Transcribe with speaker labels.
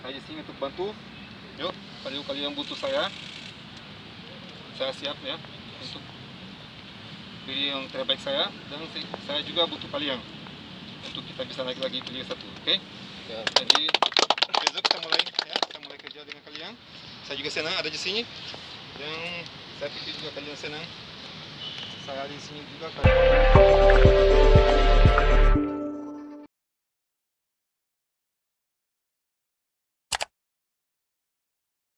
Speaker 1: Saya di sini untuk bantu. Yuk, kalau kalian butuh saya siap ya untuk beri yang terbaik saya, dan saya juga butuh kalian untuk kita bisa naik lagi ke Liga 1. Oke? Ya. Jadi besok kita mulai ya, kita mulai kerja dengan kalian. Saya juga senang ada di sini, dan saya pikir juga kalian senang saya di sini juga.